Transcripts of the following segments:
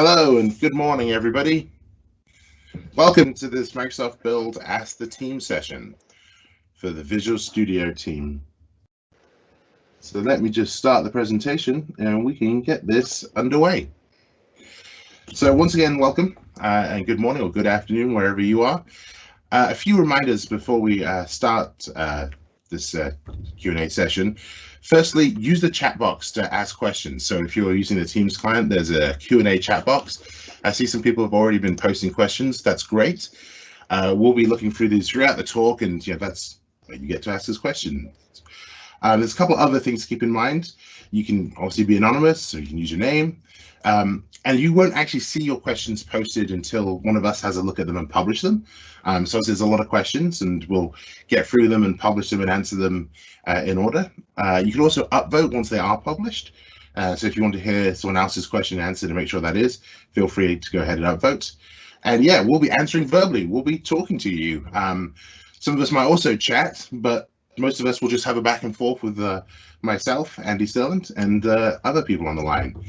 Hello and good morning, everybody. Welcome to this Microsoft Build Ask the Team session for the Visual Studio team. So let me just start the presentation and we can get this underway. So once again, welcome and good morning or good afternoon, wherever you are. A few reminders before we start this Q&A session. Firstly, use the chat box to ask questions. So if you're using the Teams client, there's a Q&A chat box. I see some people have already been posting questions. That's great. We'll be looking through these throughout the talk, and that's where you get to ask this question. There's a couple other things to keep in mind. You can obviously be anonymous, so you can use your name. And you won't actually see your questions posted until one of us has a look at them and publish them. So there's a lot of questions and we'll get through them and publish them and answer them in order. You can also upvote once they are published. So if you want to hear someone else's question answered to make sure that is, feel free to go ahead and upvote. And yeah, we'll be answering verbally. We'll be talking to you. Some of us might also chat, but most of us will just have a back and forth with myself, Andy Sterland, and other people on the line.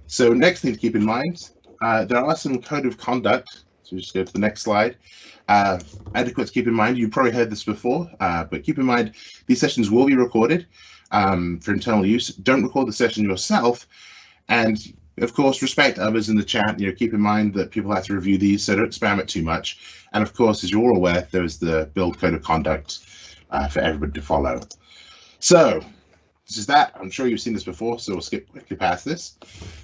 So next thing to keep in mind, there are some code of conduct. So just go to the next slide. Adequate to keep in mind, you probably heard this before, but keep in mind these sessions will be recorded for internal use. Don't record the session yourself. And of course, respect others in the chat. Keep in mind that people have to review these, so don't spam it too much. And of course, as you're all aware, there's the build code of conduct for everybody to follow. So this is that. I'm sure you've seen this before, so we'll skip quickly past this.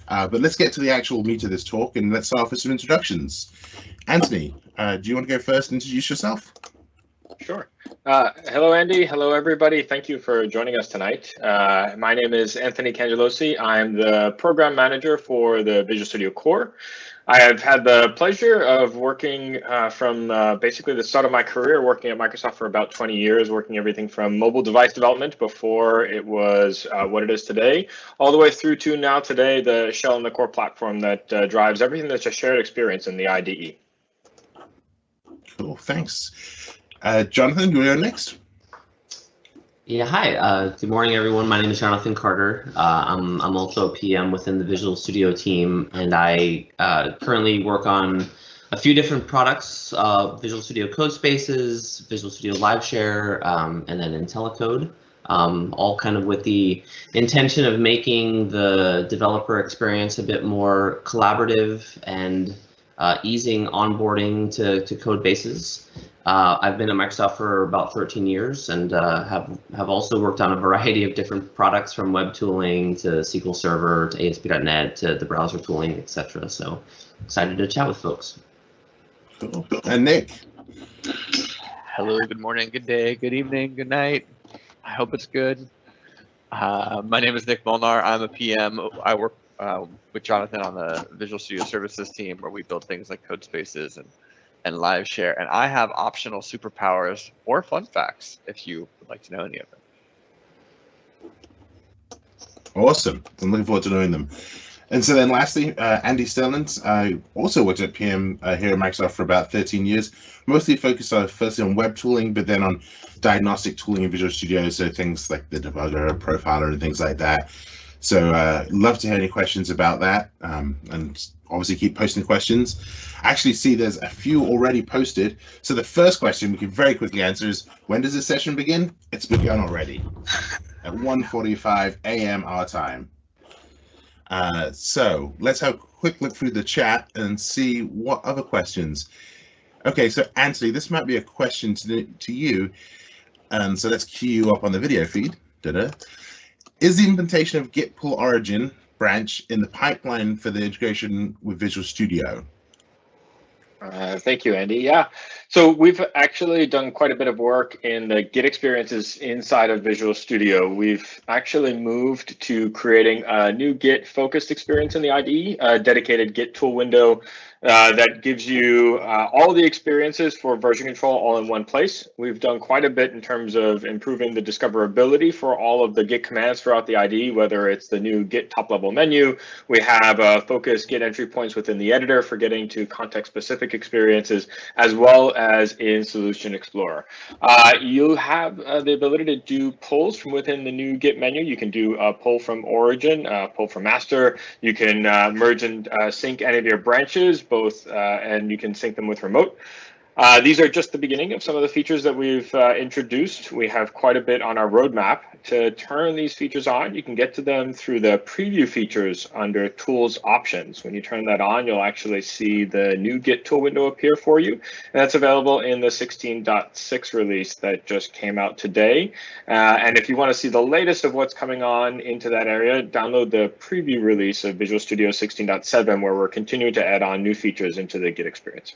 But let's get to the actual meat of this talk, and let's start with some introductions. Anthony, do you want to go first and introduce yourself? Sure. Hello, Andy. Hello, everybody. Thank you for joining us tonight. My name is Anthony Cangelosi. I'm the program manager for the Visual Studio Core. I have had the pleasure of working from basically the start of my career, working at Microsoft for about 20 years, working everything from mobile device development before it was what it is today, all the way through to now today, the shell and the core platform that drives everything that's a shared experience in the IDE. Cool, thanks. Jonathan, do you want to go next? Yeah, hi. Good morning, everyone. My name is Jonathan Carter. I'm also a PM within the Visual Studio team, and I currently work on a few different products, Visual Studio Codespaces, Visual Studio LiveShare, and then IntelliCode, all kind of with the intention of making the developer experience a bit more collaborative and easing onboarding to code bases. I've been at Microsoft for about 13 years and have also worked on a variety of different products, from web tooling to SQL Server to ASP.NET to the browser tooling, etc. So excited to chat with folks. Cool. And Nick. Hello, good morning, good day, good evening, good night. I hope it's good. My name is Nick Molnar. I'm a PM. I work with Jonathan on the Visual Studio Services team, where we build things like Codespaces and LiveShare, and I have optional superpowers or fun facts if you would like to know any of them. Awesome. I'm looking forward to knowing them. And so then lastly, Andy Sterland. I also worked at PM here at Microsoft for about 13 years, mostly focused firstly on web tooling, but then on diagnostic tooling in Visual Studio, so things like the Debugger, Profiler, and things like that. So love to hear any questions about that, and obviously keep posting questions. I actually see there's a few already posted. So the first question we can very quickly answer is, when does this session begin? It's begun already at 1:45 a.m. our time. So let's have a quick look through the chat and see what other questions. Okay, so Anthony, this might be a question to you. So let's cue you up on the video feed. Is the implementation of Git pull origin branch in the pipeline for the integration with Visual Studio? Thank you, Andy. Yeah, so we've actually done quite a bit of work in the Git experiences inside of Visual Studio. We've actually moved to creating a new Git focused experience in the IDE, a dedicated Git tool window that gives you all the experiences for version control all in one place. We've done quite a bit in terms of improving the discoverability for all of the Git commands throughout the IDE, whether it's the new Git top-level menu. We have focused Git entry points within the editor for getting to context-specific experiences, as well as in Solution Explorer. You have the ability to do pulls from within the new Git menu. You can do a pull from origin, pull from master. You can merge and sync any of your branches, and you can sync them with remote. These are just the beginning of some of the features that we've introduced. We have quite a bit on our roadmap. To turn these features on, you can get to them through the preview features under Tools Options. When you turn that on, you'll actually see the new Git tool window appear for you. And that's available in the 16.6 release that just came out today. And if you want to see the latest of what's coming on into that area, download the preview release of Visual Studio 16.7, where we're continuing to add on new features into the Git experience.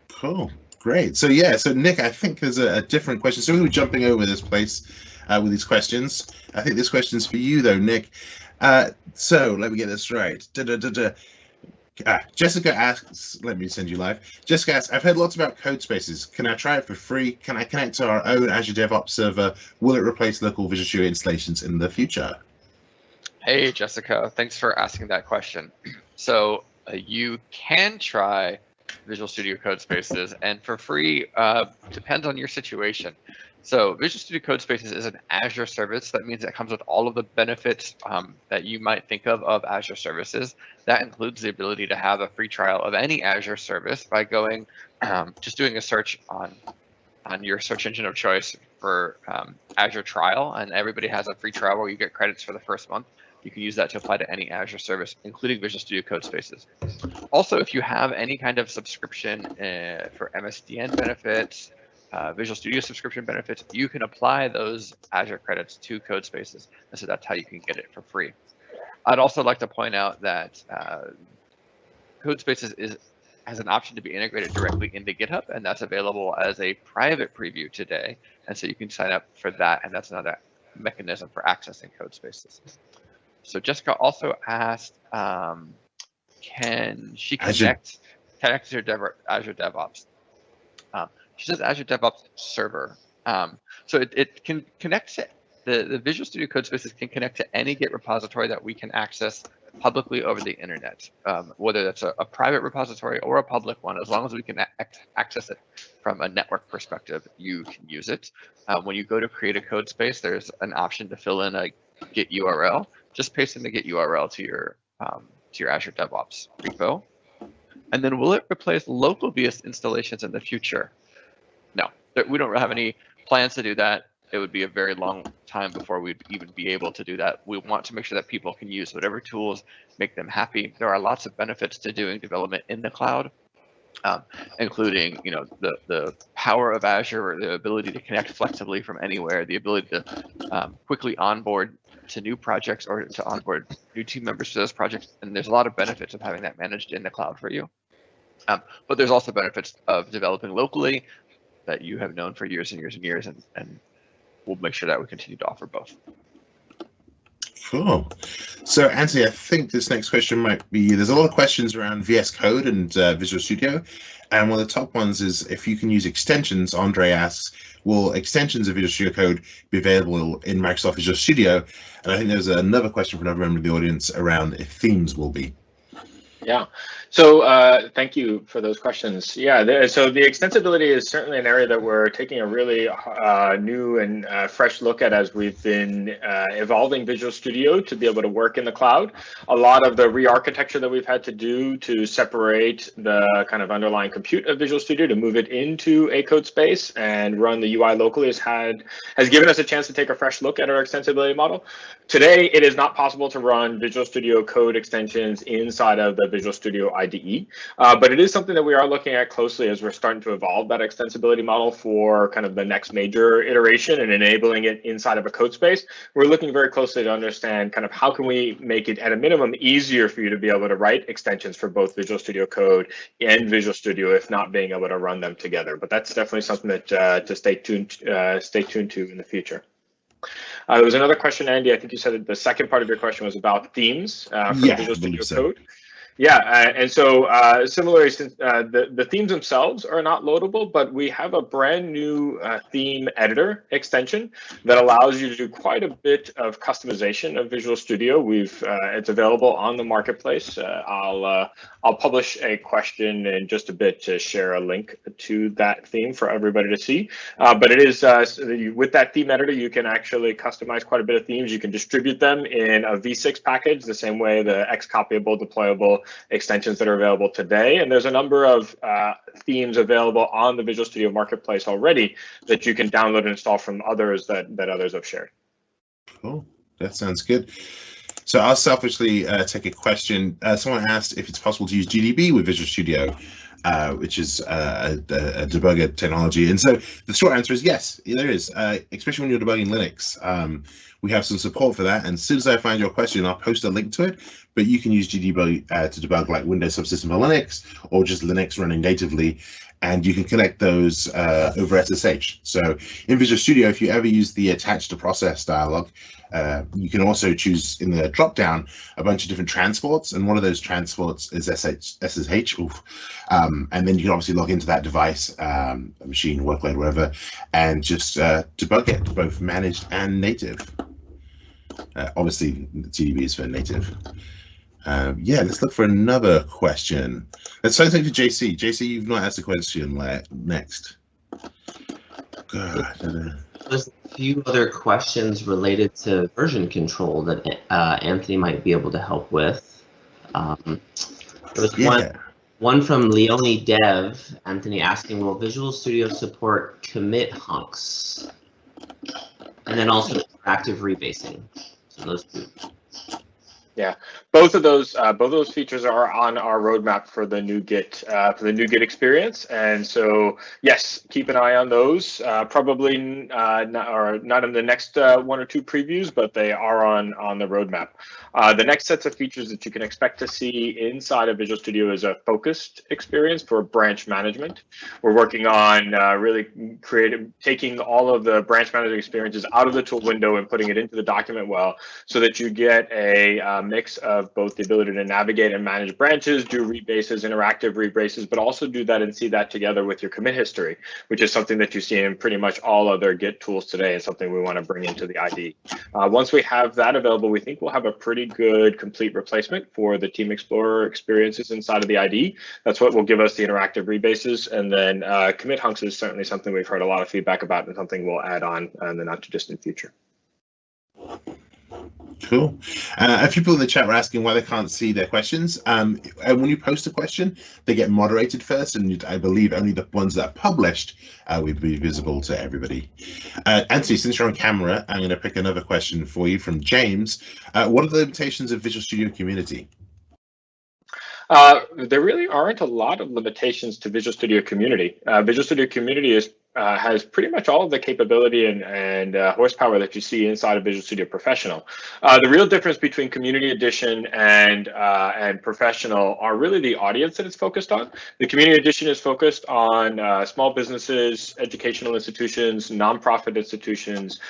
Cool. Great. So yeah, so Nick, I think there's a different question. So we were jumping over this place with these questions. I think this question's for you though, Nick. So let me get this right. Jessica asks, let me send you live. Jessica asks, I've heard lots about code spaces. Can I try it for free? Can I connect to our own Azure DevOps server? Will it replace local Visual Studio installations in the future? Hey, Jessica, thanks for asking that question. So you can try Visual Studio Code Spaces, and for free, depends on your situation. So Visual Studio Code Spaces is an Azure service. That means it comes with all of the benefits that you might think of Azure services. That includes the ability to have a free trial of any Azure service by going, just doing a search on your search engine of choice for Azure trial, and everybody has a free trial where you get credits for the first month. You can use that to apply to any Azure service, including Visual Studio Code Spaces. Also, if you have any kind of subscription for MSDN benefits, Visual Studio subscription benefits, you can apply those Azure credits to Code Spaces. And so that's how you can get it for free. I'd also like to point out that Code Spaces has an option to be integrated directly into GitHub, and that's available as a private preview today. And so you can sign up for that, and that's another mechanism for accessing Code Spaces. So Jessica also asked, can she connect to Azure DevOps? She says Azure DevOps server. So it can connect to, the Visual Studio Code Spaces can connect to any Git repository that we can access publicly over the internet, whether that's a private repository or a public one. As long as we can access it from a network perspective, you can use it. When you go to create a code space, there's an option to fill in a Git URL. Just paste in the Git URL to your Azure DevOps repo. And then will it replace local VS installations in the future? No, we don't have any plans to do that. It would be a very long time before we'd even be able to do that. We want to make sure that people can use whatever tools make them happy. There are lots of benefits to doing development in the cloud, including the power of Azure, the ability to connect flexibly from anywhere, the ability to quickly onboard to new projects or to onboard new team members to those projects. And there's a lot of benefits of having that managed in the cloud for you. But there's also benefits of developing locally that you have known for years and years and years, and we'll make sure that we continue to offer both. Cool. So Anthony, I think this next question might be, there's a lot of questions around VS Code and Visual Studio. And one of the top ones is if you can use extensions. Andre asks, will extensions of Visual Studio Code be available in Microsoft Visual Studio? And I think there's another question from another member of the audience around if themes will be. Yeah, so thank you for those questions. Yeah, so the extensibility is certainly an area that we're taking a really new and fresh look at as we've been evolving Visual Studio to be able to work in the cloud. A lot of the re-architecture that we've had to do to separate the kind of underlying compute of Visual Studio to move it into a code space and run the UI locally has given us a chance to take a fresh look at our extensibility model. Today, it is not possible to run Visual Studio code extensions inside of the Visual Studio IDE, but it is something that we are looking at closely as we're starting to evolve that extensibility model for kind of the next major iteration and enabling it inside of a code space. We're looking very closely to understand kind of how can we make it at a minimum easier for you to be able to write extensions for both Visual Studio Code and Visual Studio, if not being able to run them together. But that's definitely something that to stay tuned to in the future. There was another question, Andy. I think you said that the second part of your question was about themes for Visual Studio Code. Yeah, and so similarly, since the themes themselves are not loadable, but we have a brand new theme editor extension that allows you to do quite a bit of customization of Visual Studio. It's available on the marketplace. I'll publish a question in just a bit to share a link to that theme for everybody to see. But it is with that theme editor, you can actually customize quite a bit of themes. You can distribute them in a V6 package, the same way the X-copyable, deployable extensions that are available today. And there's a number of themes available on the Visual Studio Marketplace already that you can download and install from others that others have shared. Cool, that sounds good. So I'll selfishly take a question. Someone asked if it's possible to use GDB with Visual Studio, which is a debugger technology. And so the short answer is yes, there is, especially when you're debugging Linux. We have some support for that. And as soon as I find your question, I'll post a link to it. But you can use GDB to debug like Windows Subsystem for Linux or just Linux running natively. And you can connect those over SSH. So in Visual Studio, if you ever use the attach to process dialog, you can also choose in the dropdown a bunch of different transports, and one of those transports is SSH. And then you can obviously log into that device, a machine, workload, whatever, and just debug it, both managed and native. Obviously, GDB is for native. Yeah, let's look for another question. Let's try something for JC. JC, you've not asked a question next. God. There's a few other questions related to version control that Anthony might be able to help with. There was one from Leone Dev, Anthony asking, will Visual Studio support commit hunks? And then also active rebasing. So those two. Yeah, both of those features are on our roadmap for the new Git experience, and so yes, keep an eye on those. Probably not in the next one or two previews, but they are on the roadmap. The next sets of features that you can expect to see inside of Visual Studio is a focused experience for branch management. We're working on really taking all of the branch management experiences out of the tool window and putting it into the document well, so that you get a mix of both the ability to navigate and manage branches, do rebases, interactive rebases, but also do that and see that together with your commit history, which is something that you see in pretty much all other Git tools today, and something we want to bring into the IDE. Once we have that available, we think we'll have a pretty good complete replacement for the Team Explorer experiences inside of the IDE. That's what will give us the interactive rebases, and then commit hunks is certainly something we've heard a lot of feedback about, and something we'll add on in the not too distant future. Cool. A few people in the chat were asking why they can't see their questions. And when you post a question, they get moderated first, and I believe only the ones that are published will be visible to everybody. Anthony, since you're on camera, I'm going to pick another question for you from James. What are the limitations of Visual Studio Community? There really aren't a lot of limitations to Visual Studio Community. Visual Studio Community has pretty much all of the capability and horsepower that you see inside of Visual Studio Professional. The real difference between Community Edition and Professional are really the audience that it's focused on. The Community Edition is focused on small businesses, educational institutions, nonprofit institutions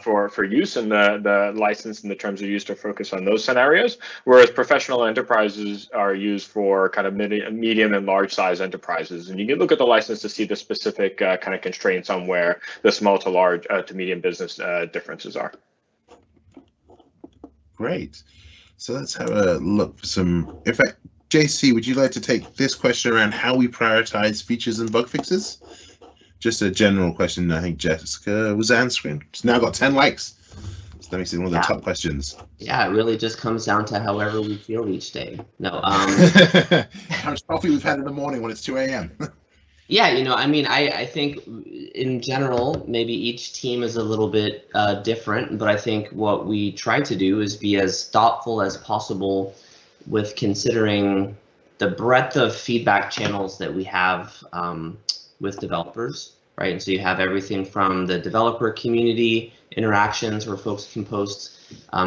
for use, and the license and the terms of use to focus on those scenarios, whereas Professional enterprises are used for kind of medium and large size enterprises. And you can look at the license to see the specific kind of constraints on where the small to large to medium business differences are. Great. So let's have a look for some. In fact, JC, would you like to take this question around how we prioritize features and bug fixes? Just a general question. I think Jessica was answering. It's now got 10 likes. So that makes it one of the top questions. Yeah, it really just comes down to however we feel each day. No. How much coffee we've had in the morning when it's 2 a.m. Yeah, I mean, I think in general, maybe each team is a little bit different, but I think what we try to do is be as thoughtful as possible with considering the breadth of feedback channels that we have with developers, right? And so you have everything from the developer community interactions where folks can post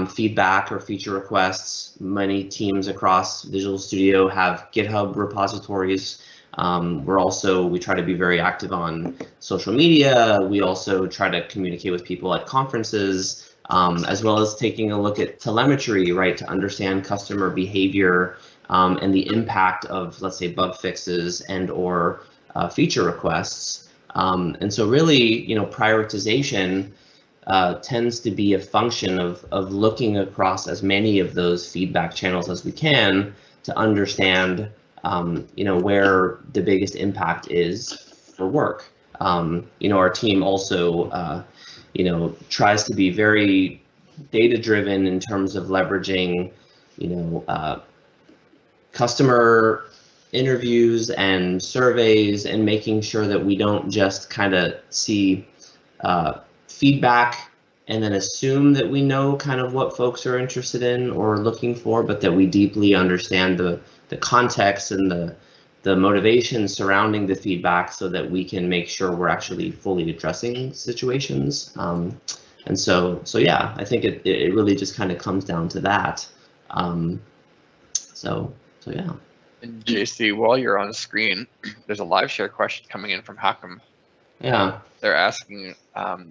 feedback or feature requests. Many teams across Visual Studio have GitHub repositories. We try to be very active on social media. We also try to communicate with people at conferences, as well as taking a look at telemetry, right, to understand customer behavior and the impact of, let's say, bug fixes and or feature requests. And so really, prioritization tends to be a function of looking across as many of those feedback channels as we can to understand, where the biggest impact is for work. Our team also, tries to be very data-driven in terms of leveraging, customer interviews and surveys and making sure that we don't just kind of see feedback and then assume that we know kind of what folks are interested in or looking for, but that we deeply understand the context and the motivation surrounding the feedback so that we can make sure we're actually fully addressing situations. And so yeah, I think it really just kind of comes down to that. So yeah. And JC, while you're on the screen, there's a live share question coming in from Hakim. Yeah. They're asking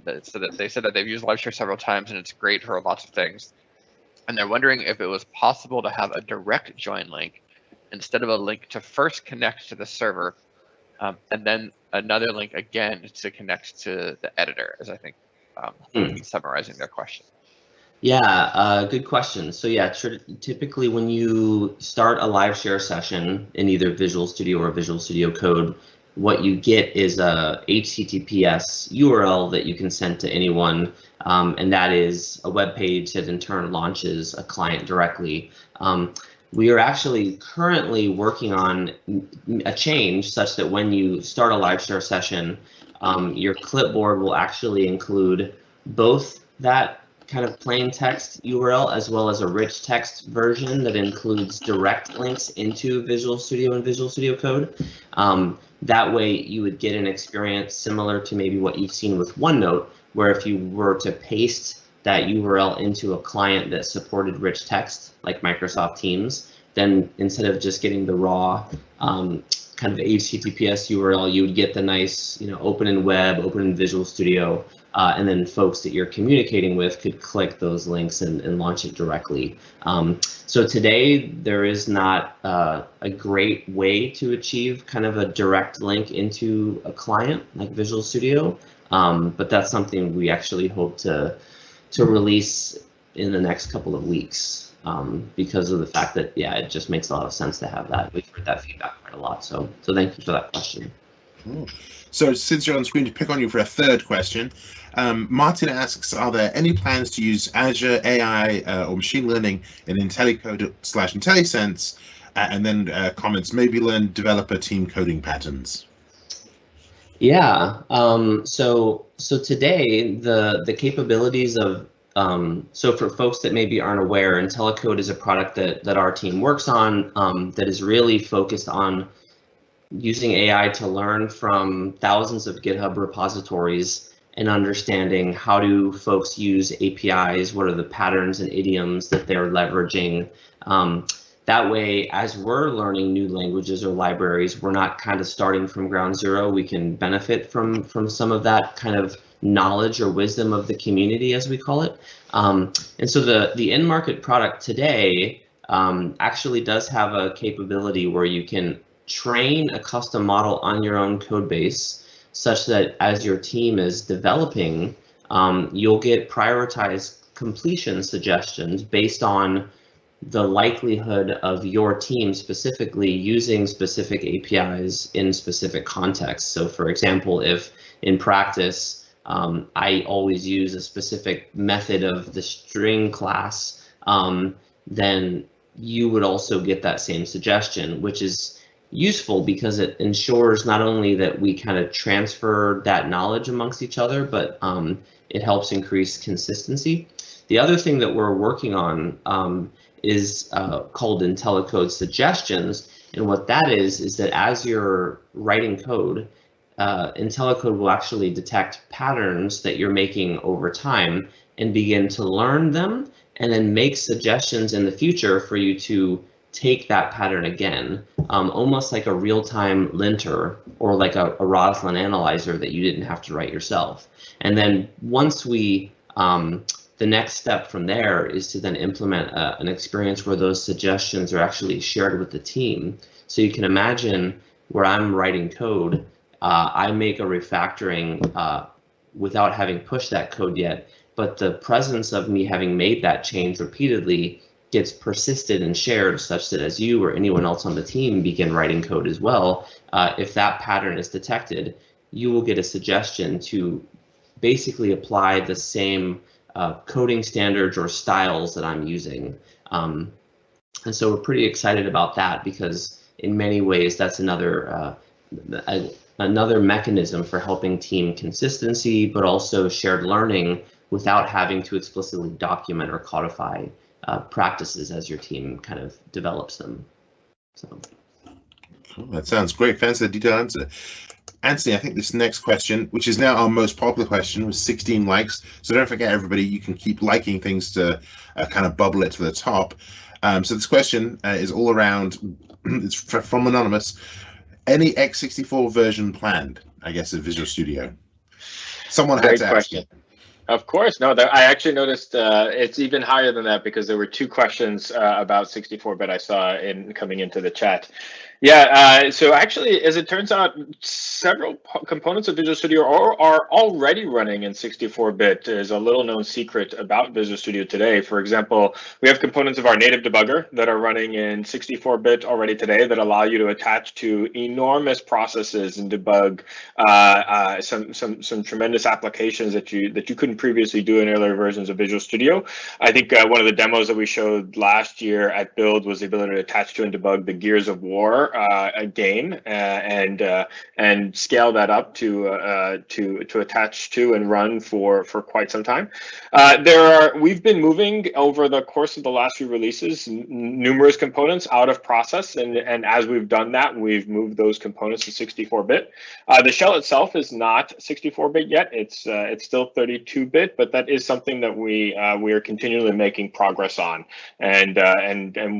they said that they've used live share several times and it's great for lots of things. And they're wondering if it was possible to have a direct join link instead of a link to first connect to the server, and then another link again to connect to the editor, as I think summarizing their question. Yeah, good question. So yeah, typically when you start a live share session in either Visual Studio or Visual Studio Code, what you get is a HTTPS URL that you can send to anyone, and that is a web page that in turn launches a client directly. We are actually currently working on a change such that when you start a live share session, your clipboard will actually include both that kind of plain text URL as well as a rich text version that includes direct links into Visual Studio and Visual Studio Code. That way you would get an experience similar to maybe what you've seen with OneNote, where if you were to paste that URL into a client that supported rich text like Microsoft Teams, then instead of just getting the raw kind of HTTPS URL, you would get the nice, open in web, open in Visual Studio, and then folks that you're communicating with could click those links and launch it directly. So today there is not a great way to achieve kind of a direct link into a client like Visual Studio, but that's something we actually hope to release in the next couple of weeks, because of the fact that, yeah, it just makes a lot of sense to have that. We've heard that feedback quite a lot. So thank you for that question. Cool. So since you're on screen, to pick on you for a third question, Martin asks, are there any plans to use Azure AI or machine learning in IntelliCode/IntelliSense, and then comments, maybe learn developer team coding patterns? Yeah, so today the capabilities of, so for folks that maybe aren't aware, IntelliCode is a product that our team works on, that is really focused on using AI to learn from thousands of GitHub repositories and understanding how do folks use APIs, what are the patterns and idioms that they're leveraging. That way, as we're learning new languages or libraries, we're not kind of starting from ground zero. We can benefit from some of that kind of knowledge or wisdom of the community, as we call it. And so the end market product today actually does have a capability where you can train a custom model on your own code base, such that as your team is developing, you'll get prioritized completion suggestions based on the likelihood of your team specifically using specific APIs in specific contexts. So for example, if in practice, I always use a specific method of the string class, then you would also get that same suggestion, which is useful because it ensures not only that we kind of transfer that knowledge amongst each other, but it helps increase consistency. The other thing that we're working on is called IntelliCode suggestions, and what that is that as you're writing code, IntelliCode will actually detect patterns that you're making over time and begin to learn them, and then make suggestions in the future for you to take that pattern again, almost like a real-time linter or like a Roslyn analyzer that you didn't have to write yourself. And then once we The next step from there is to then implement an experience where those suggestions are actually shared with the team. So you can imagine where I'm writing code, I make a refactoring without having pushed that code yet, but the presence of me having made that change repeatedly gets persisted and shared such that as you or anyone else on the team begin writing code as well, if that pattern is detected, you will get a suggestion to basically apply the same coding standards or styles that I'm using. And so we're pretty excited about that because in many ways that's another mechanism for helping team consistency, but also shared learning without having to explicitly document or codify practices as your team kind of develops them. So. Cool. That sounds great. Thanks for the detailed answer. Anthony, I think this next question, which is now our most popular question, with 16 likes. So don't forget, everybody, you can keep liking things to kind of bubble it to the top. So this question is all around, it's from Anonymous. Any x64 version planned, I guess, of Visual Studio? Someone had to ask it. Of course. No, I actually noticed it's even higher than that because there were 2 questions about 64-bit I saw coming into the chat. Yeah, so actually, as it turns out, several components of Visual Studio are already running in 64-bit. Is a little known secret about Visual Studio today. For example, we have components of our native debugger that are running in 64-bit already today that allow you to attach to enormous processes and debug some tremendous applications that you couldn't previously do in earlier versions of Visual Studio. I think one of the demos that we showed last year at Build was the ability to attach to and debug the Gears of War game and scale that up to attach to and run for quite some time. We've been moving over the course of the last few releases numerous components out of process, and as we've done that, we've moved those components to 64-bit. The shell itself is not 64-bit yet; it's still 32-bit, but that is something that we are continually making progress on, and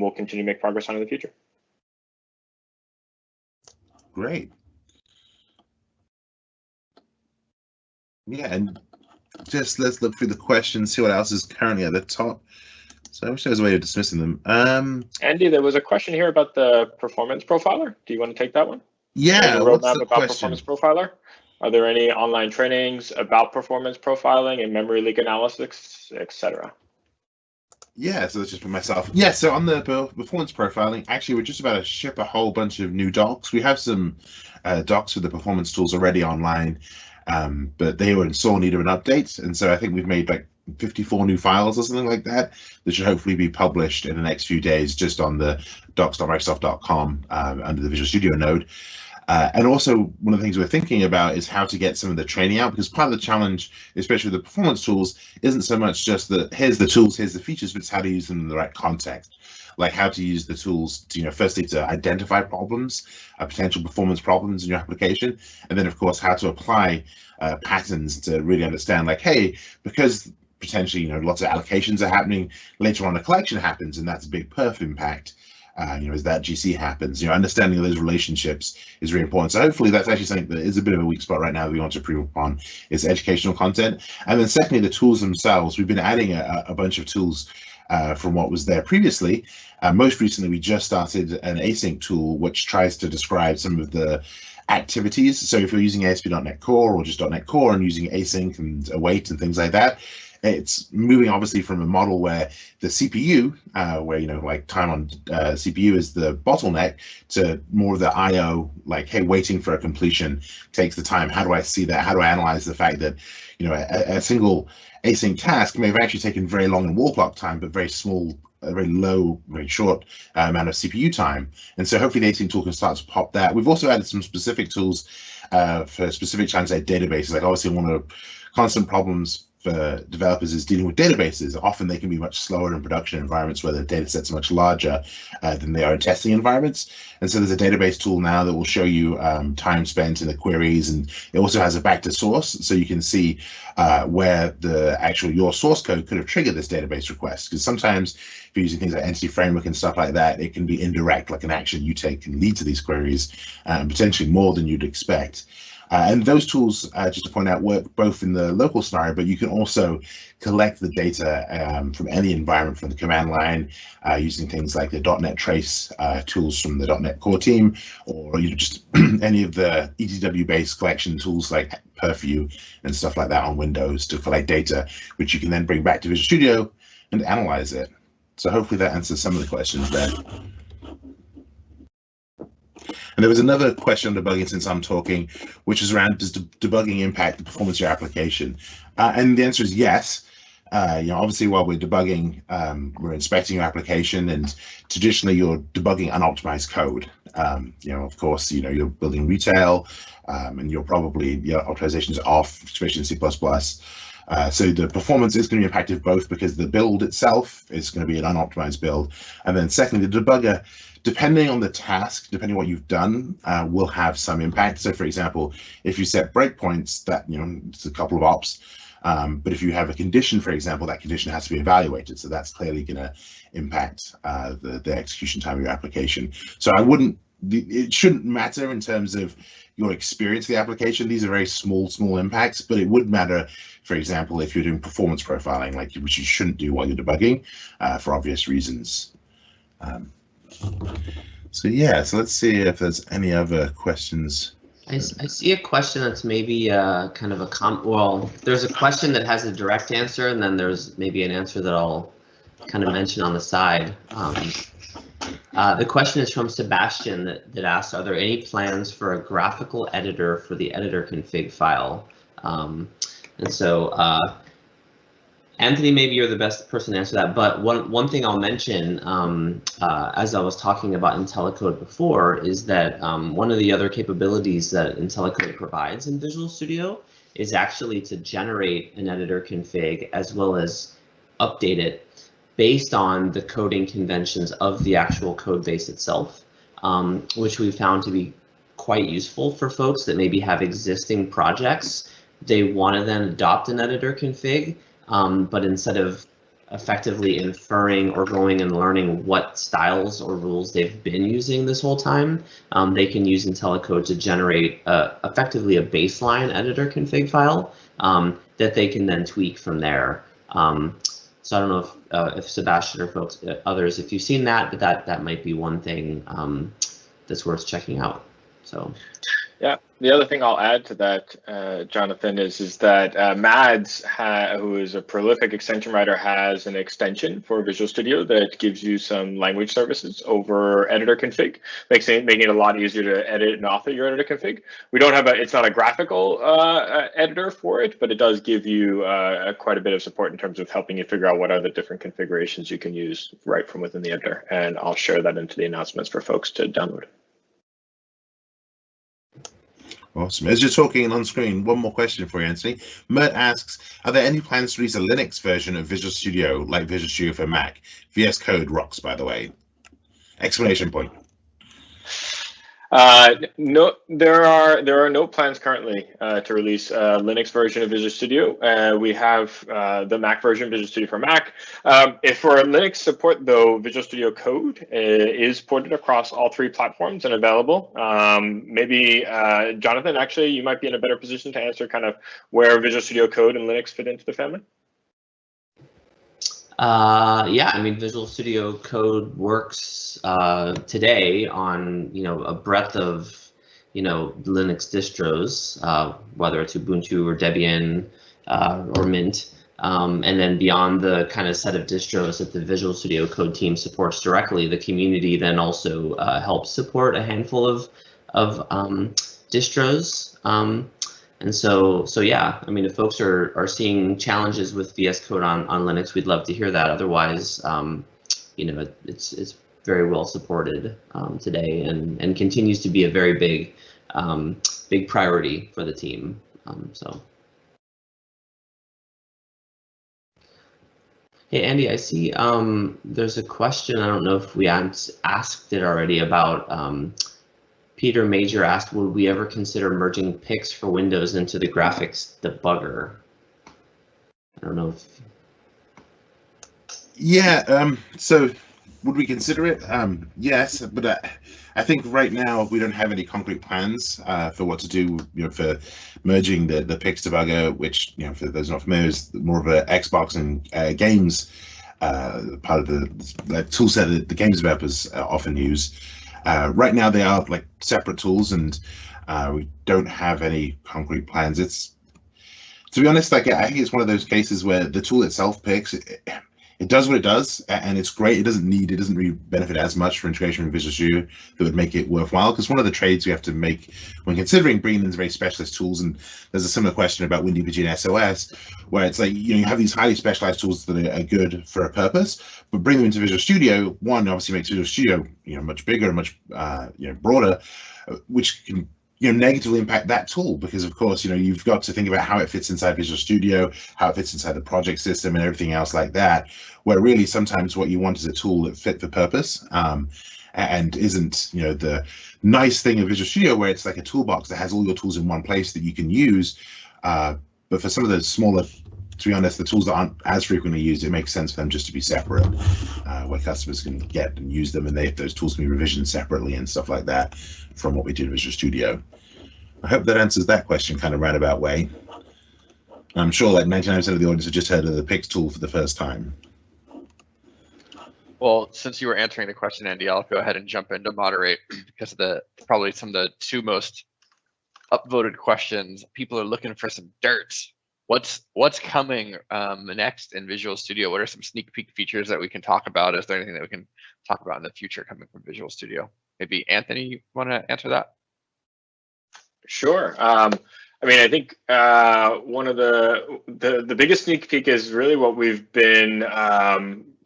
we'll continue to make progress on in the future. Great. Yeah, and just let's look through the questions, see what else is currently at the top. So I wish there was a way of dismissing them. Andy, there was a question here about the performance profiler. Do you want to take that one? Yeah, what's the roadmap about performance profiler? Are there any online trainings about performance profiling and memory leak analysis, etc.? Yeah, so that's just for myself. Yeah, so on the performance profiling, actually, we're just about to ship a whole bunch of new docs. We have some docs with the performance tools already online, but they were in sore need of an update. And so I think we've made like 54 new files or something like that should hopefully be published in the next few days just on the docs.microsoft.com under the Visual Studio node. And also, one of the things we're thinking about is how to get some of the training out, because part of the challenge, especially with the performance tools, isn't so much just that here's the tools, here's the features, but it's how to use them in the right context. Like how to use the tools to, firstly to identify problems, potential performance problems in your application, and then of course how to apply patterns to really understand, like, hey, because potentially lots of allocations are happening, later on a collection happens, and that's a big perf impact. As that GC happens, understanding those relationships is really important. So hopefully that's actually something that is a bit of a weak spot right now that we want to improve upon, is educational content. And then secondly, the tools themselves. We've been adding a bunch of tools from what was there previously. Most recently, we just started an async tool, which tries to describe some of the activities. So if you're using ASP.NET Core or just .NET Core and using async and await and things like that, it's moving obviously from a model where the CPU, where like time on CPU is the bottleneck, to more of the IO, like, hey, waiting for a completion takes the time. How do I see that? How do I analyze the fact that a single async task may have actually taken very long in wall clock time, but very small, very low, very short amount of CPU time? And so hopefully the async tool can start to pop that. We've also added some specific tools for specific challenges like databases. Like obviously one of the constant problems for developers is dealing with databases. Often they can be much slower in production environments where the data sets are much larger than they are in testing environments. And so there's a database tool now that will show you time spent in the queries, and it also has a back to source, so you can see where the actual your source code could have triggered this database request. Because sometimes if you're using things like entity framework and stuff like that, it can be indirect, like an action you take can lead to these queries, potentially more than you'd expect. And those tools, just to point out, work both in the local scenario, but you can also collect the data from any environment from the command line using things like the .NET Trace tools from the .NET Core team, or just any of the ETW-based collection tools like Purview and stuff like that on Windows to collect data, which you can then bring back to Visual Studio and analyze it. So hopefully that answers some of the questions there. And there was another question on debugging since I'm talking, which is around, does debugging impact the performance of your application? And the answer is yes. Obviously, while we're debugging, we're inspecting your application, and traditionally you're debugging unoptimized code. Of course, you're building retail, and you're probably, your optimization is off, especially in C++. So the performance is going to be impacted both because the build itself is going to be an unoptimized build, and then secondly, the debugger, depending on the task, depending on what you've done, will have some impact. So for example, if you set breakpoints, that it's a couple of ops, but if you have a condition, for example, that condition has to be evaluated. So that's clearly going to impact the execution time of your application. So it shouldn't matter in terms of your experience of the application. These are very small impacts, but it would matter, for example, if you're doing performance profiling, which you shouldn't do while you're debugging for obvious reasons. So let's see if there's any other questions. I see a question that's maybe kind of well, there's a question that has a direct answer, and then there's maybe an answer that I'll kind of mention on the side. The question is from Sebastian that asks, are there any plans for a graphical editor for the editor config file? And so Anthony, maybe you're the best person to answer that, but one thing I'll mention, as I was talking about IntelliCode before, is that one of the other capabilities that IntelliCode provides in Visual Studio is actually to generate an editor config as well as update it based on the coding conventions of the actual code base itself, which we found to be quite useful for folks that maybe have existing projects. They want to then adopt an editor config, but instead of effectively inferring or going and learning what styles or rules they've been using this whole time, they can use IntelliCode to generate effectively a baseline editor config file that they can then tweak from there. So I don't know if Sebastian or folks, others, if you've seen that, but that might be one thing that's worth checking out. So. Yeah, the other thing I'll add to that, Jonathan, is that Mads, who is a prolific extension writer, has an extension for Visual Studio that gives you some language services over editor config, making it a lot easier to edit and author your editor config. We don't have it's not a graphical editor for it, but it does give you quite a bit of support in terms of helping you figure out what are the different configurations you can use right from within the editor. And I'll share that into the announcements for folks to download. Awesome. As you're talking on screen, one more question for you, Anthony. Mert asks, are there any plans to release a Linux version of Visual Studio, like Visual Studio for Mac? VS Code rocks, by the way. Exclamation point. No, there are no plans currently to release a Linux version of Visual Studio. We have the Mac version, Visual Studio for Mac. If for Linux support, though, Visual Studio Code is ported across all 3 platforms and available. Maybe Jonathan, actually, you might be in a better position to answer kind of where Visual Studio Code and Linux fit into the family. Yeah, I mean, Visual Studio Code works today on a breadth of Linux distros, whether it's Ubuntu or Debian or Mint, and then beyond the kind of set of distros that the Visual Studio Code team supports directly, the community then also helps support a handful of distros. And so yeah, I mean, if folks are seeing challenges with VS Code on Linux, we'd love to hear that. Otherwise, it's very well supported today and continues to be a very big priority for the team. So. Hey, Andy, I see there's a question. I don't know if we asked it already about. Peter Major asked, would we ever consider merging pics for Windows into the graphics debugger? I don't know if... Yeah, so would we consider it? Yes, but I think right now we don't have any concrete plans for what to do. For merging the Pix debugger, which for those not familiar is more of a Xbox and games part of the tool set that the games developers often use. Right now they are like separate tools, and we don't have any concrete plans. It's, to be honest, like I think it's one of those cases where the tool itself Pix. It does what it does, and it's great. It doesn't really benefit as much for integration with Visual Studio that would make it worthwhile. Because one of the trades we have to make when considering bringing in very specialist tools, and there's a similar question about WinDBG and SOS, where it's like you have these highly specialized tools that are good for a purpose, but bring them into Visual Studio. One obviously makes Visual Studio much bigger and much broader, which can negatively impact that tool, because of course you've got to think about how it fits inside Visual Studio, how it fits inside the project system and everything else like that, where really sometimes what you want is a tool that fit for purpose and isn't the nice thing of Visual Studio where it's like a toolbox that has all your tools in one place that you can use, but for some of the smaller, to be honest, the tools that aren't as frequently used, it makes sense for them just to be separate, where customers can get and use them, and those tools can be revisioned separately and stuff like that from what we do in Visual Studio. I hope that answers that question kind of roundabout way. I'm sure like 99% of the audience have just heard of the Pix tool for the first time. Well, since you were answering the question, Andy, I'll go ahead and jump in to moderate because of probably some of the two most upvoted questions. People are looking for some dirt. What's coming next in Visual Studio? What are some sneak peek features that we can talk about? Is there anything that we can talk about in the future coming from Visual Studio? Maybe Anthony, you want to answer that? Sure. I think one of the biggest sneak peek is really what we've been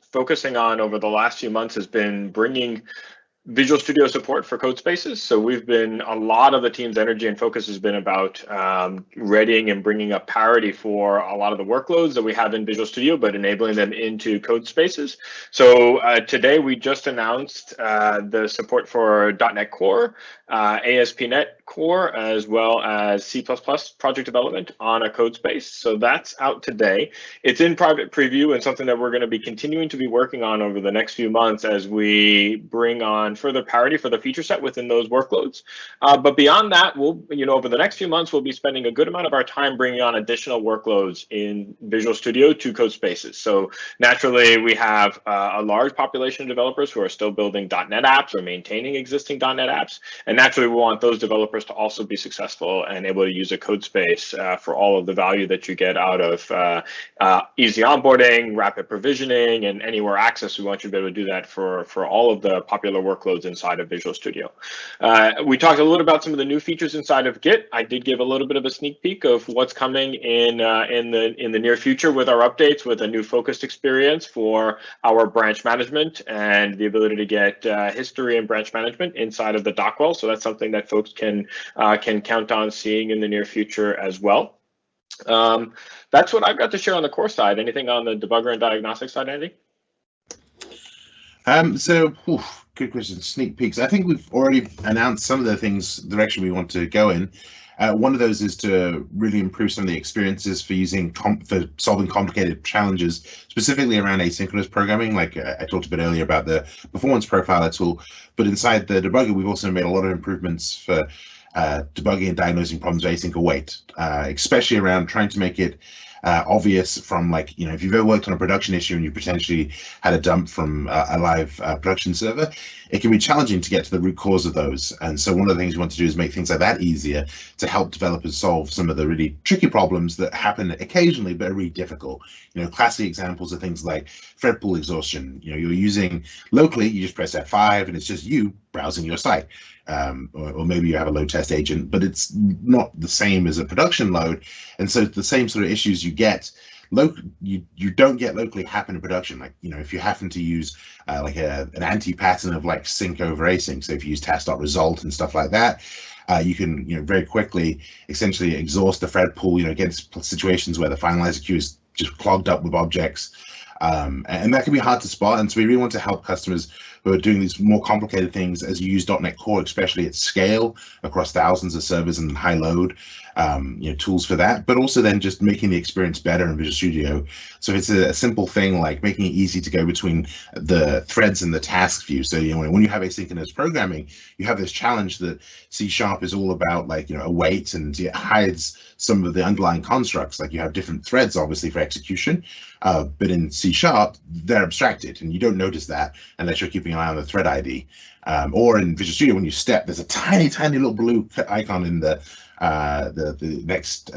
focusing on over the last few months has been bringing Visual Studio support for code spaces. So a lot of the team's energy and focus has been about readying and bringing up parity for a lot of the workloads that we have in Visual Studio, but enabling them into code spaces. So today we just announced the support for .NET Core, ASP.NET Core, as well as C++ project development on a code space. So that's out today. It's in private preview and something that we're going to be continuing to be working on over the next few months as we bring on further parity for the feature set within those workloads. But beyond that, we'll, over the next few months, we'll be spending a good amount of our time bringing on additional workloads in Visual Studio to code spaces. So naturally, we have a large population of developers who are still building .NET apps or maintaining existing .NET apps. And naturally, we want those developers to also be successful and able to use a code space for all of the value that you get out of easy onboarding, rapid provisioning, and anywhere access. We want you to be able to do that for all of the popular workloads inside of Visual Studio. We talked a little about some of the new features inside of Git. I did give a little bit of a sneak peek of what's coming in the near future with our updates, with a new focused experience for our branch management and the ability to get history and branch management inside of the Dockwell. So that's something that folks can count on seeing in the near future as well. That's what I've got to share on the core side. Anything on the debugger and diagnostics side, Andy? Good question. Sneak peeks. I think we've already announced some of the direction we want to go in. One of those is to really improve some of the experiences for solving complicated challenges, specifically around asynchronous programming. Like I talked a bit earlier about the performance profiler tool, but inside the debugger, we've also made a lot of improvements for debugging and diagnosing problems of async await, especially around trying to make it obvious from, like, if you've ever worked on a production issue and you potentially had a dump from a live production server, it can be challenging to get to the root cause of those. And so one of the things we want to do is make things like that easier to help developers solve some of the really tricky problems that happen occasionally but are really difficult. Classic examples of things like thread pool exhaustion. You're using locally, you just press F5 and it's just you browsing your site. Or maybe you have a load test agent, but it's not the same as a production load. And so the same sort of issues you get you don't get locally happen in production. Like, if you happen to use like an anti-pattern of like sync over async, so if you use task.result and stuff like that, you can very quickly essentially exhaust the thread pool, against situations where the finalizer queue is just clogged up with objects. And that can be hard to spot. And so we really want to help customers who are doing these more complicated things as you use .NET Core, especially at scale across thousands of servers and high load, tools for that, but also then just making the experience better in Visual Studio. So it's a simple thing like making it easy to go between the threads and the task view. So when you have asynchronous programming, you have this challenge that C# is all about, like await, and it hides some of the underlying constructs. Like you have different threads obviously for execution, but in C# they're abstracted and you don't notice that unless you're keeping an eye on the thread ID. Or in Visual Studio, when you step, there's a tiny little blue icon in the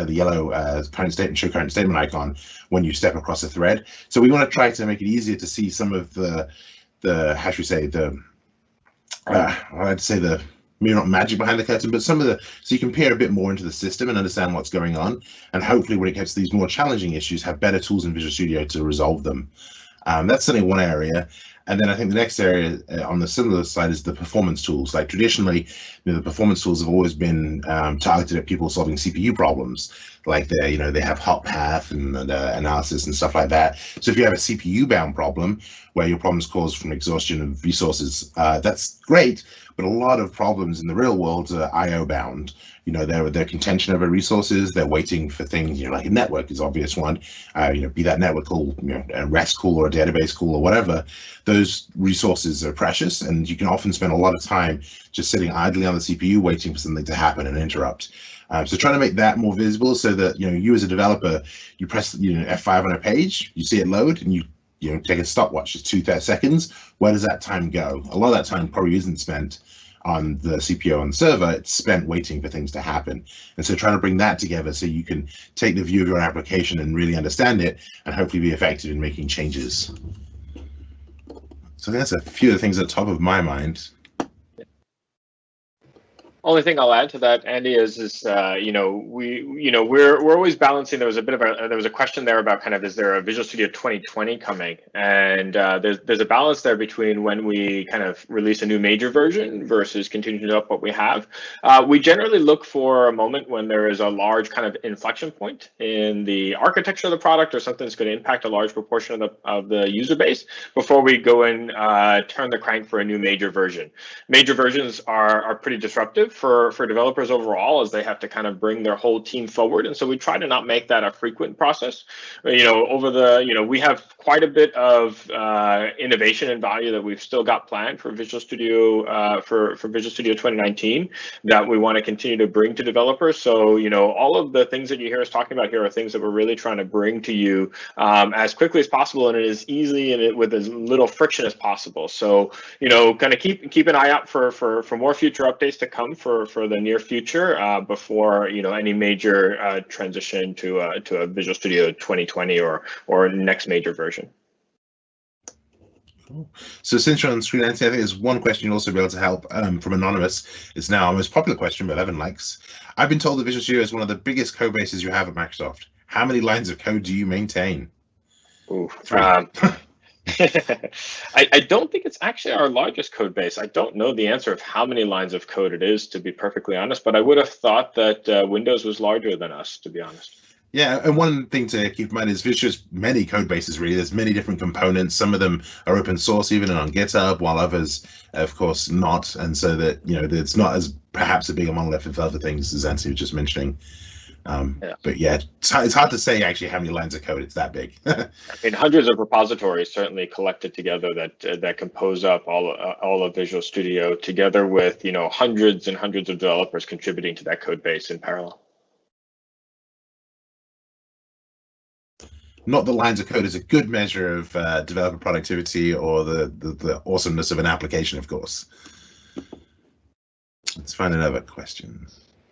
yellow current statement, show current statement icon when you step across a thread. So we want to try to make it easier to see some of the how should we say, I'd say the, maybe not magic behind the curtain, but some of the, so you can peer a bit more into the system and understand what's going on, and hopefully when it gets to these more challenging issues, have better tools in Visual Studio to resolve them. That's certainly one area. And then I think the next area on the similar side is the performance tools. Like traditionally, the performance tools have always been targeted at people solving CPU problems. Like they have hot path and analysis and stuff like that. So if you have a CPU bound problem where your problem's caused from exhaustion of resources, that's great. But a lot of problems in the real world are IO bound. They're contention over resources. They're waiting for things. Like a network is an obvious one. Be that network call, a REST call or a database call or whatever. Those resources are precious, and you can often spend a lot of time just sitting idly on the CPU waiting for something to happen and interrupt. So trying to make that more visible so that you as a developer, you press F5 on a page, you see it load, and you take a stopwatch, it's 2 seconds. Where does that time go? A lot of that time probably isn't spent on the CPU on the server, it's spent waiting for things to happen. And so trying to bring that together so you can take the view of your application and really understand it and hopefully be effective in making changes. So I think that's a few of the things at the top of my mind. Only thing I'll add to that, Andy, is we're always balancing. There was a question there about kind of, is there a Visual Studio 2020 coming? And there's a balance there between when we kind of release a new major version versus continuing up what we have. We generally look for a moment when there is a large kind of inflection point in the architecture of the product, or something that's going to impact a large proportion of the user base, before we go and turn the crank for a new major version. Major versions are pretty disruptive for developers overall, as they have to kind of bring their whole team forward, and so we try to not make that a frequent process. We have quite a bit of innovation and value that we've still got planned for Visual Studio for Visual Studio 2019 that we want to continue to bring to developers. So all of the things that you hear us talking about here are things that we're really trying to bring to you as quickly as possible, and as easily and with as little friction as possible. So kind of keep an eye out for more future updates to come for the near future before any major transition to a Visual Studio 2020 or next major version. Cool. So since you're on screen, Nancy, I think there's one question you'll also be able to help from Anonymous. It's now our most popular question, but Evan likes. I've been told that Visual Studio is one of the biggest code bases you have at Microsoft. How many lines of code do you maintain? Ooh, I don't think it's actually our largest code base. I don't know the answer of how many lines of code it is, to be perfectly honest, but I would have thought that Windows was larger than us, to be honest. Yeah, and one thing to keep in mind is Visual's many code bases, really. There's many different components. Some of them are open source, even on GitHub, while others, of course, not. And so that, it's not as perhaps a big a monolith of other things as Anthony was just mentioning. But yeah, it's hard to say actually how many lines of code it's that big. I mean, hundreds of repositories certainly collected together that compose up all of Visual Studio, together with hundreds and hundreds of developers contributing to that code base in parallel. Not that lines of code is a good measure of developer productivity or the awesomeness of an application, of course. Let's find another question.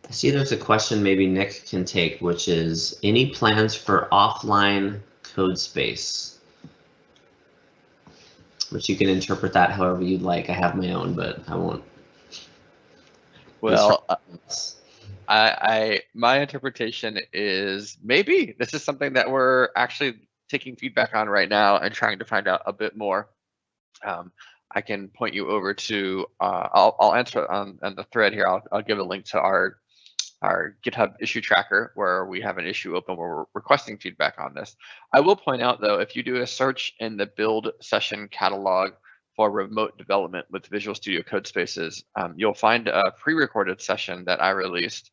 I see there's a question maybe Nick can take, which is, any plans for offline code space? Which you can interpret that however you'd like. I have my own, but I won't. Well, my interpretation is maybe this is something that we're actually taking feedback on right now and trying to find out a bit more. I can point you over to, I'll answer on the thread here. I'll give a link to our GitHub issue tracker, where we have an issue open where we're requesting feedback on this. I will point out, though, if you do a search in the build session catalog for remote development with Visual Studio Codespaces, you'll find a pre-recorded session that I released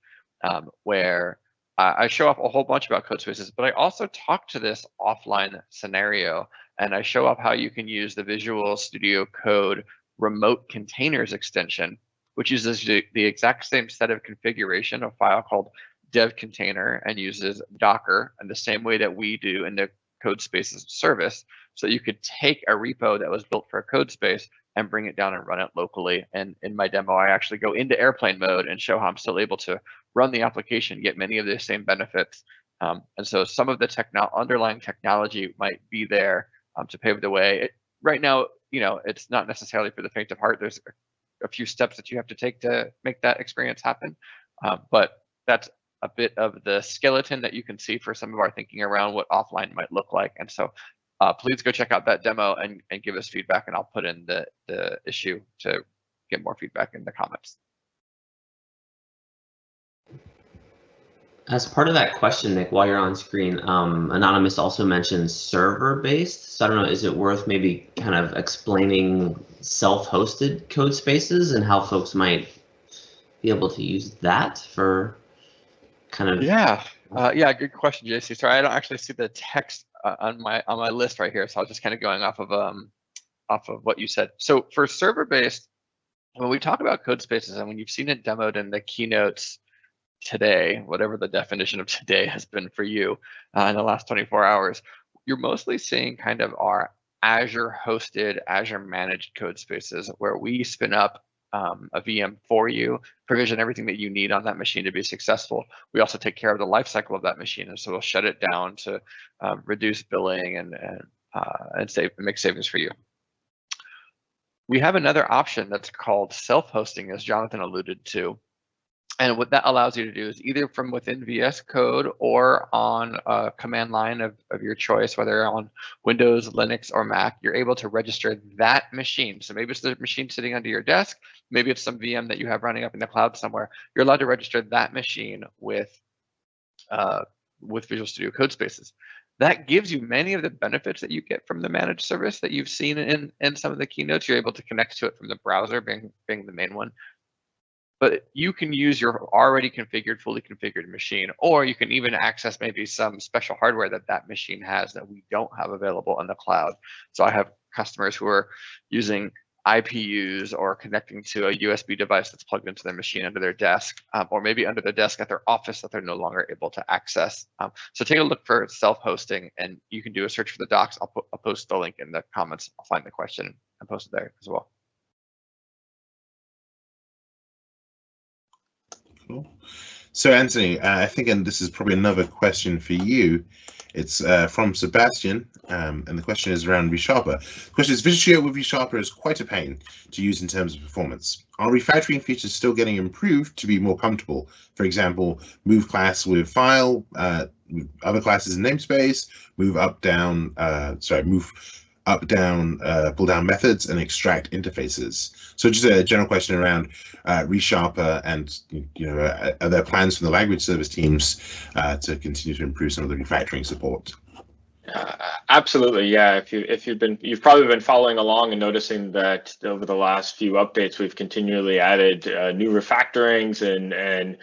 where I show off a whole bunch about Codespaces, but I also talk to this offline scenario, and I show off how you can use the Visual Studio Code remote containers extension, which uses the exact same set of configuration, a file called dev container, and uses Docker in the same way that we do in the Codespaces service. So you could take a repo that was built for a Codespace and bring it down and run it locally. And in my demo, I actually go into airplane mode and show how I'm still able to run the application, get many of the same benefits. And so some of the underlying technology might be there to pave the way. Right now, it's not necessarily for the faint of heart. There's a few steps that you have to take to make that experience happen. But that's a bit of the skeleton that you can see for some of our thinking around what offline might look like. And so please go check out that demo and give us feedback, and I'll put in the issue to get more feedback in the comments. As part of that question, Nick, while you're on screen, Anonymous also mentioned server-based. So I don't know, is it worth maybe kind of explaining self-hosted code spaces and how folks might be able to use that for kind of? Yeah, good question, JC. Sorry, I don't actually see the text on my list right here, so I was just kind of going off of what you said. So for server-based, when we talk about code spaces, and when you've seen it demoed in the keynotes today, whatever the definition of today has been for you in the last 24 hours, you're mostly seeing kind of our Azure hosted, Azure managed code spaces where we spin up a VM for you, provision everything that you need on that machine to be successful. We also take care of the lifecycle of that machine, and so we'll shut it down to reduce billing and make savings for you. We have another option that's called self-hosting, as Jonathan alluded to. And what that allows you to do is either from within VS Code or on a command line of your choice, whether on Windows, Linux, or Mac, you're able to register that machine. So maybe it's the machine sitting under your desk, maybe it's some VM that you have running up in the cloud somewhere. You're allowed to register that machine with Visual Studio Codespaces. That gives you many of the benefits that you get from the managed service that you've seen in some of the keynotes. You're able to connect to it from the browser, being the main one. But you can use your already configured, fully configured machine, or you can even access maybe some special hardware that machine has that we don't have available in the cloud. So I have customers who are using IPUs or connecting to a USB device that's plugged into their machine under their desk, or maybe under their desk at their office that they're no longer able to access. So take a look for self-hosting, and you can do a search for the docs. I'll post the link in the comments. I'll find the question and post it there as well. Cool. So Anthony, I think, and this is probably another question for you. It's from Sebastian, and the question is around Resharper. The question is, Visual Studio with Resharper is quite a pain to use in terms of performance. Are refactoring features still getting improved to be more comfortable? For example, move class with file, move other classes in namespace, move up, down, pull down methods, and extract interfaces. So just a general question around Resharper, and are there plans from the language service teams to continue to improve some of the refactoring support? Absolutely, yeah. You've probably been following along and noticing that over the last few updates, we've continually added new refactorings and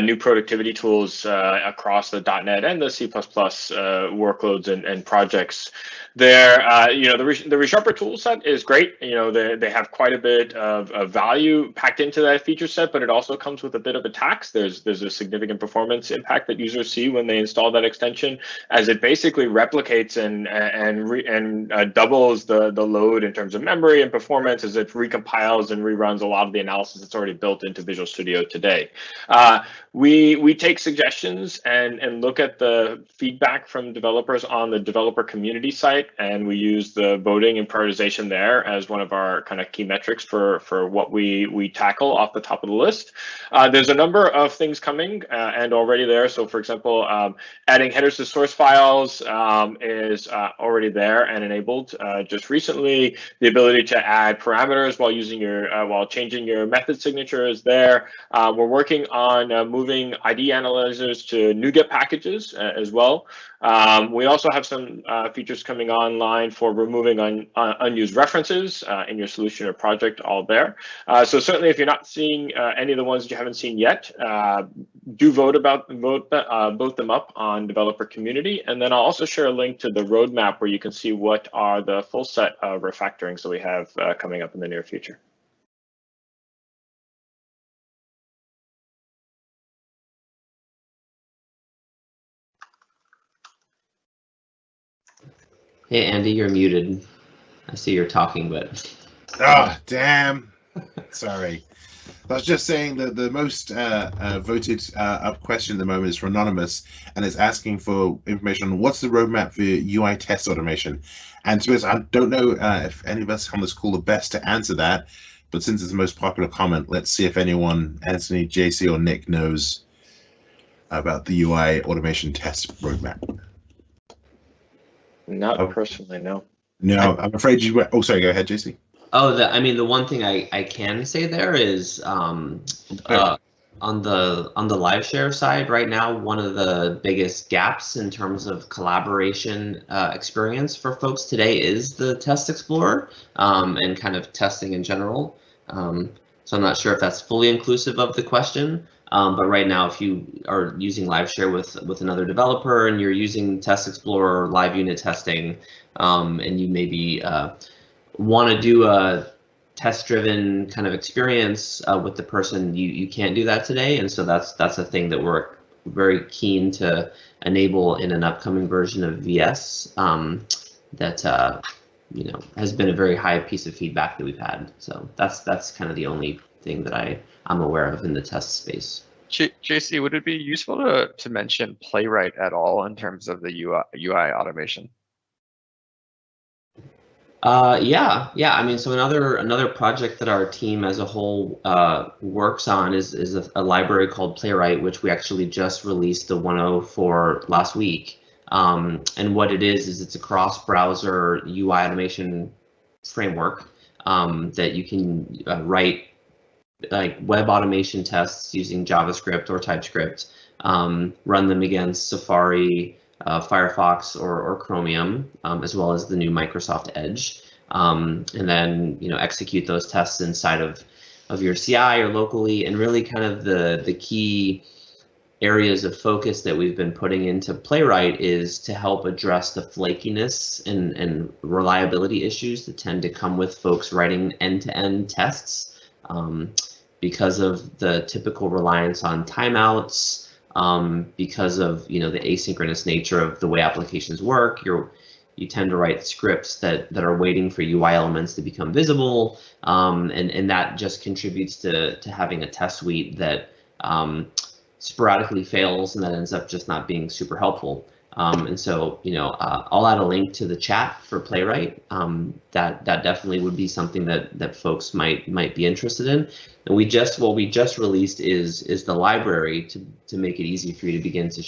new productivity tools across the .NET and the C++ workloads and projects. There, the Resharper tool set is great. They have quite a bit of value packed into that feature set, but it also comes with a bit of a tax. There's a significant performance impact that users see when they install that extension, as it basically replicates and doubles the load in terms of memory and performance as it recompiles and reruns a lot of the analysis that's already built into Visual Studio today. We take suggestions and look at the feedback from developers on the developer community site, and we use the voting and prioritization there as one of our kind of key metrics for what we tackle off the top of the list. There's a number of things coming and already there. So for example, adding headers to source files is already there and enabled just recently. The ability to add parameters while changing your method signature is there. We're working on moving ID analyzers to NuGet packages as well. We also have some features coming online for removing unused references in your solution or project, all there. So certainly if you're not seeing any of the ones that you haven't seen yet, do vote them up on developer community. And then I'll also share a link to the roadmap where you can see what are the full set of refactorings that we have coming up in the near future. Hey, Andy, you're muted. I see you're talking, but... Oh, damn. Sorry. I was just saying that the most voted up question at the moment is for Anonymous, and it's asking for information on what's the roadmap for UI test automation. And to us, I don't know if any of us on this call are best to answer that, but since it's the most popular comment, let's see if anyone, Anthony, JC, or Nick knows about the UI automation test roadmap. Not personally, no. No, I'm afraid you were. Oh, sorry, go ahead, JC. Oh, the one thing I can say there is on the live share side right now, one of the biggest gaps in terms of collaboration experience for folks today is the Test Explorer and kind of testing in general. So I'm not sure if that's fully inclusive of the question, but right now, if you are using live share with another developer and you're using Test Explorer or live unit testing, and you maybe want to do a test-driven kind of experience with the person, you can't do that today, and so that's a thing that we're very keen to enable in an upcoming version of VS that you know, has been a very high piece of feedback that we've had. So that's kind of the only thing that I'm aware of in the test space. JC, would it be useful to mention Playwright at all in terms of the UI automation? Yeah. I mean, so another project that our team as a whole works on is a library called Playwright, which we actually just released the 1.0 for last week. And what it is it's a cross-browser UI automation framework that you can write like web automation tests using JavaScript or TypeScript, run them against Safari, Firefox or Chromium, as well as the new Microsoft Edge, and then execute those tests inside of your CI or locally. And really kind of the key areas of focus that we've been putting into Playwright is to help address the flakiness and reliability issues that tend to come with folks writing end-to-end tests because of the typical reliance on timeouts, because of the asynchronous nature of the way applications work. You tend to write scripts that are waiting for UI elements to become visible, and that just contributes to having a test suite that sporadically fails, and that ends up just not being super helpful. And so, I'll add a link to the chat for Playwright. That definitely would be something that folks might be interested in. And what we just released is the library to make it easy for you to begin to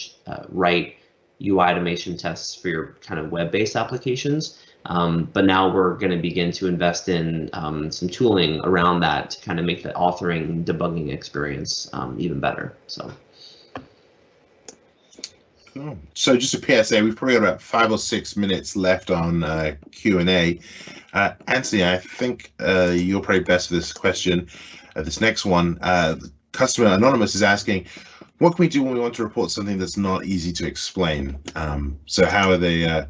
write UI automation tests for your kind of web-based applications. But now we're going to begin to invest in some tooling around that to kind of make the authoring debugging experience even better. So just a PSA, we've probably got about 5 or 6 minutes left on Q&A. Anthony, I think you're probably best for this question. This next one, customer Anonymous is asking, what can we do when we want to report something that's not easy to explain? So how are they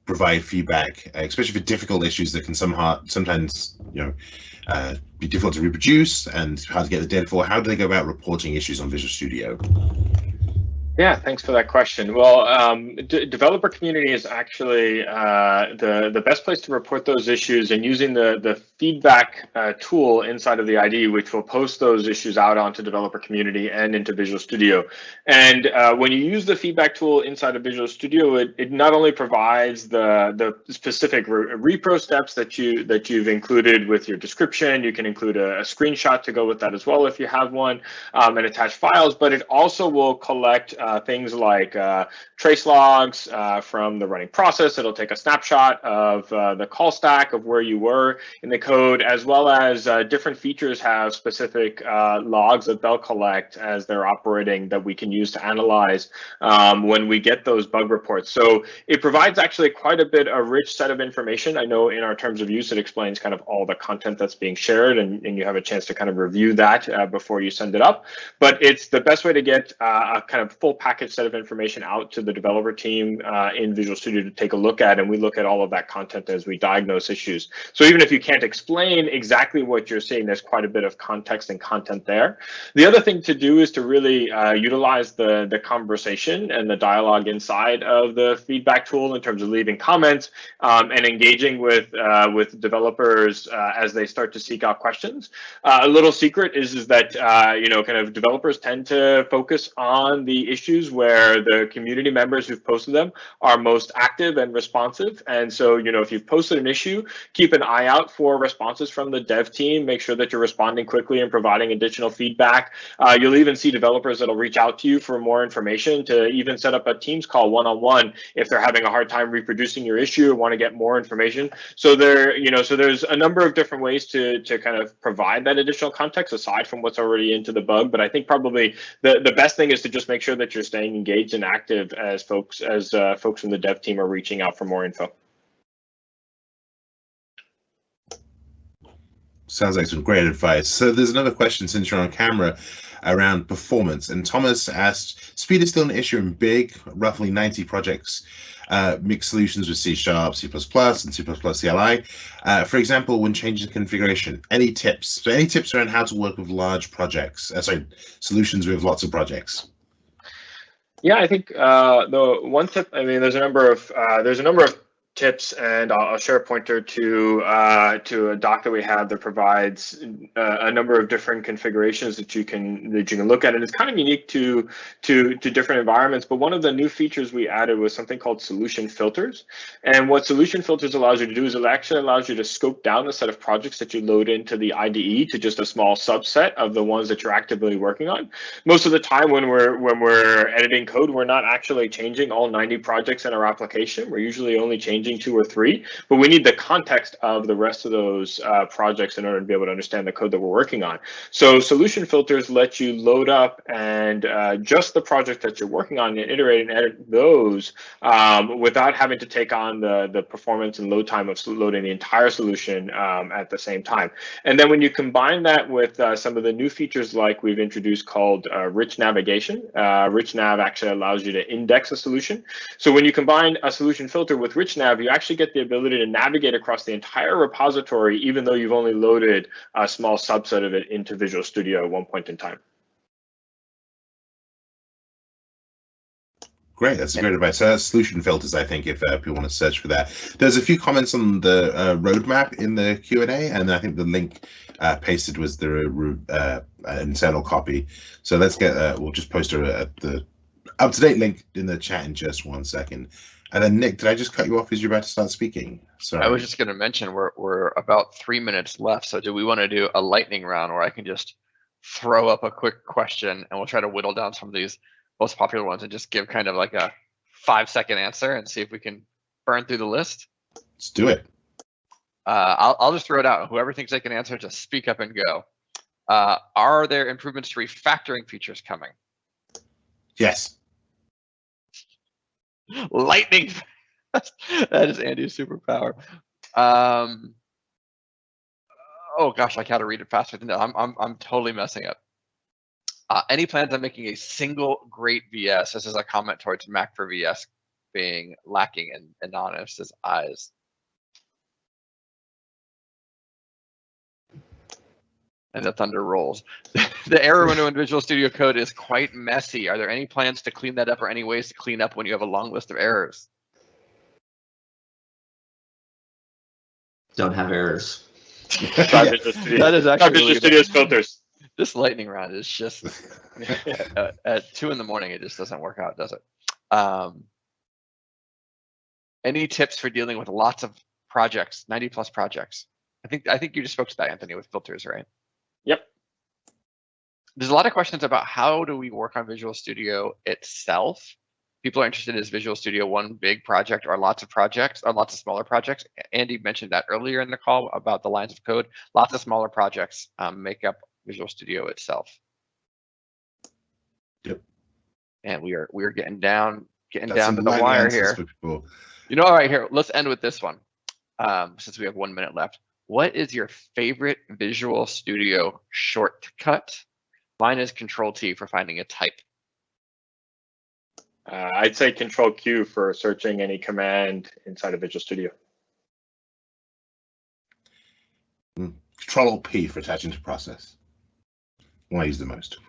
provide feedback, especially for difficult issues that can sometimes be difficult to reproduce and hard to get the data for? How do they go about reporting issues on Visual Studio? Yeah, thanks for that question. Well, developer community is actually the best place to report those issues, and using the feedback tool inside of the IDE, which will post those issues out onto developer community and into Visual Studio. And when you use the feedback tool inside of Visual Studio, it not only provides the specific repro steps that you've included with your description. You can include a screenshot to go with that as well if you have one, and attach files, but it also will collect things like trace logs from the running process. It'll take a snapshot of the call stack of where you were in the code, as well as different features have specific logs that they'll collect as they're operating that we can use to analyze when we get those bug reports. So it provides actually quite a bit, a rich set of information. I know in our terms of use, it explains kind of all the content that's being shared, and you have a chance to kind of review that before you send it up. But it's the best way to get a kind of full package set of information out to the developer team in Visual Studio to take a look at, and we look at all of that content as we diagnose issues. So even if you can't explain exactly what you're seeing, there's quite a bit of context and content there. The other thing to do is to really utilize the conversation and the dialogue inside of the feedback tool in terms of leaving comments and engaging with developers as they start to seek out questions. A little secret is that kind of developers tend to focus on the issues where the community members who've posted them are most active and responsive. And so, if you've posted an issue, keep an eye out for responses from the dev team. Make sure that you're responding quickly and providing additional feedback. You'll even see developers that'll reach out to you for more information, to even set up a Teams call one-on-one if they're having a hard time reproducing your issue or want to get more information. So there's a number of different ways to kind of provide that additional context aside from what's already into the bug. But I think probably the best thing is to just make sure that you're staying engaged and active as folks from the dev team are reaching out for more info. Sounds like some great advice. So there's another question, since you're on camera, around performance. And Thomas asked, speed is still an issue in big, roughly 90 projects, mixed solutions with C#, C++, and C++ CLI. For example, when changing configuration, any tips? So any tips around how to work with large projects, solutions with lots of projects? Yeah, I think the one tip, there's a number of tips, and I'll share a pointer to a doc that we have that provides a number of different configurations that you can look at, and it's kind of unique to different environments. But one of the new features we added was something called solution filters, and what solution filters allows you to do is it actually allows you to scope down the set of projects that you load into the IDE to just a small subset of the ones that you're actively working on. Most of the time when we're editing code, we're not actually changing all 90 projects in our application. We're usually only changing 2 or 3, but we need the context of the rest of those projects in order to be able to understand the code that we're working on. So solution filters let you load up and just the project that you're working on and iterate and edit those without having to take on the performance and load time of loading the entire solution at the same time. And then when you combine that with some of the new features like we've introduced called rich navigation, rich nav actually allows you to index a solution. So when you combine a solution filter with rich nav, you actually get the ability to navigate across the entire repository, even though you've only loaded a small subset of it into Visual Studio at one point in time. Great, that's a great advice. Solution filters, I think, if people want to search for that. There's a few comments on the roadmap in the Q&A, and I think the link pasted was the internal copy. So let's get, we'll just post the up-to-date link in the chat in just 1 second. And then Nick, did I just cut you off as you're about to start speaking? Sorry. I was just going to mention we're about 3 minutes left. So do we want to do a lightning round where I can just throw up a quick question and we'll try to whittle down some of these most popular ones and just give kind of like a 5-second answer and see if we can burn through the list? Let's do it. I'll just throw it out. Whoever thinks they can answer, just speak up and go. Are there improvements to refactoring features coming? Yes. Lightning. That is Andy's superpower. Oh gosh, I gotta read it faster than that. I'm totally messing up. Any plans on making a single great VS? This is a comment towards Mac for VS being lacking in honest eyes. And the thunder rolls. The error window in Visual Studio Code is quite messy. Are there any plans to clean that up or any ways to clean up when you have a long list of errors? Don't have errors. That is actually Visual Studio's filters. This lightning round is just at 2 in the morning. It just doesn't work out, does it? Any tips for dealing with lots of projects, 90+ projects? I think you just spoke to that, Anthony, with filters, right? Yep. there's a lot of questions about how do we work on Visual Studio itself. People are interested in is Visual Studio one big project or lots of projects or lots of smaller projects. Andy mentioned that earlier in the call about the lines of code. Lots of smaller projects make up Visual Studio itself. Yep. And we are getting down to the some lightning wire answers here. for people. You know, all right, here, let's end with this one. Since we have 1 minute left. What is your favorite Visual Studio shortcut? Mine is Control-T for finding a type. I'd say Control-Q for searching any command inside of Visual Studio. Control-P for attaching to process. One I use the most.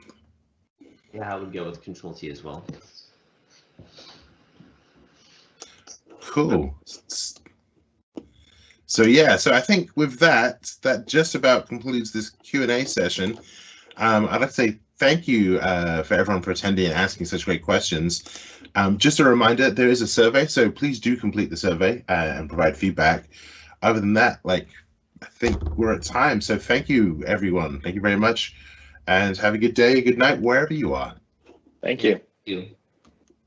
Yeah, I would go with Control-T as well. Cool. So yeah, so I think with that just about concludes this Q&A session. I'd like to say thank you for everyone for attending and asking such great questions. Just a reminder, there is a survey, so please do complete the survey and provide feedback. Other than that, I think we're at time. So thank you, everyone. Thank you very much, and have a good day, good night, wherever you are. Thank you. Thank you.